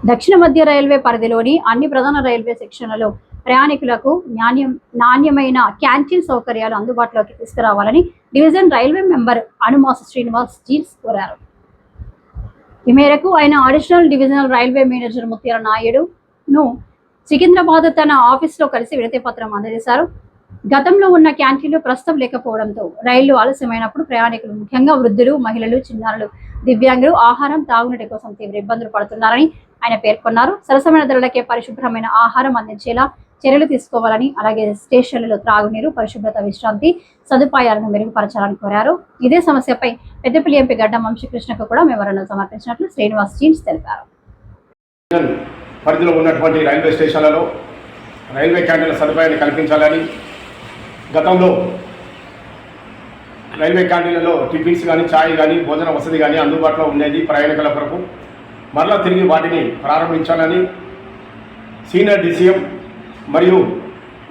దక్షిణ మధ్య రైల్వే పరిధిలోని అన్ని ప్రధాన రైల్వే సెక్షన్లలో ప్రయాణికులకు నాణ్యమైన క్యాంటీన్ సౌకర్యాలు అందుబాటులోకి తీసుకురావాలని division railway member Anumasa Srinivas జీన్స్ కోరారు. ఈ మేరకు ఆయన అడిషనల్ డివిజనల్ రైల్వే మేనేజర్ ముత్యాల నాయుడును సికింద్రాబాద్ తన ఆఫీసులో కలిసి వినతి పత్రం అందజేశారు. గతంలో ఉన్న క్యాంటీన్లు ప్రస్తుతం లేకపోవడంతో రైళ్లు ఆలస్యమైనప్పుడు ప్రయాణికులు, ముఖ్యంగా వృద్ధులు, మహిళలు, చిన్నారులు, దివ్యాంగులు ఆహారం, తాగునీటి కోసం తీవ్ర ఇబ్బందులు పడుతున్నారని ఆయన పేర్కొన్నారు. సరసమైన ధరలకే పరిశుభ్రమైన ఆహారం అందించేలా చర్యలు తీసుకోవాలని, అలాగే స్టేషన్లలో త్రాగునీరు, పరిశుభ్రత, విశ్రాంతి సదుపాయాలను మెరుగుపరచాలని కోరారు. ఇదే సమస్యపై పెద్దపల్లి ఎంపీ గడ్డం వంశీకృష్ణకు కూడా మెమోరాండం సమర్పించినట్లు శ్రీనివాస్ జీన్స్ తెలిపారు. పరిధిలో ఉన్నటువంటి రైల్వే స్టేషన్లలో రైల్వే క్యాంటీన్ల సదుపాయాన్ని కల్పించాలని, గతంలో రైల్వే క్యాంటీన్లలో టిఫిన్స్ కానీ, ఛాయ్ కానీ, భోజన వసతి కానీ అందుబాటులో ఉండేది ప్రయాణికుల కొరకు. మరలా తిరిగి వాటిని ప్రారంభించాలని సీనియర్ డీసీఎం మరియు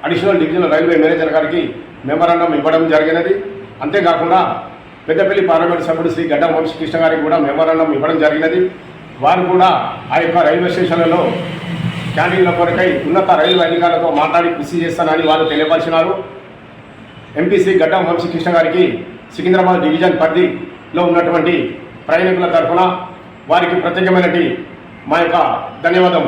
అడిషనల్ డివిజనల్ రైల్వే మేనేజర్ గారికి మెమోరాండం ఇవ్వడం జరిగినది. అంతేకాకుండా పెద్దపల్లి పార్లమెంట్ సభ్యుడు శ్రీ గడ్డం వంశీకృష్ణ గారికి కూడా మెమోరాండం ఇవ్వడం జరిగినది. వారు కూడా ఆ యొక్క రైల్వే స్టేషన్లలో క్యాంటీన్ల కొరకై ఉన్నత రైల్వే అధికారులతో మాట్లాడి కృషి చేస్తానని వారు తెలియపరిచినారు. ఎంపీ శ్రీ గడ్డం వంశీకృష్ణ గారికి సికింద్రాబాద్ డివిజన్ పరిధిలో ఉన్నటువంటి ప్రయాణికుల తరఫున వారికి ప్రత్యేకమైనటువంటి మా యొక్క ధన్యవాదం.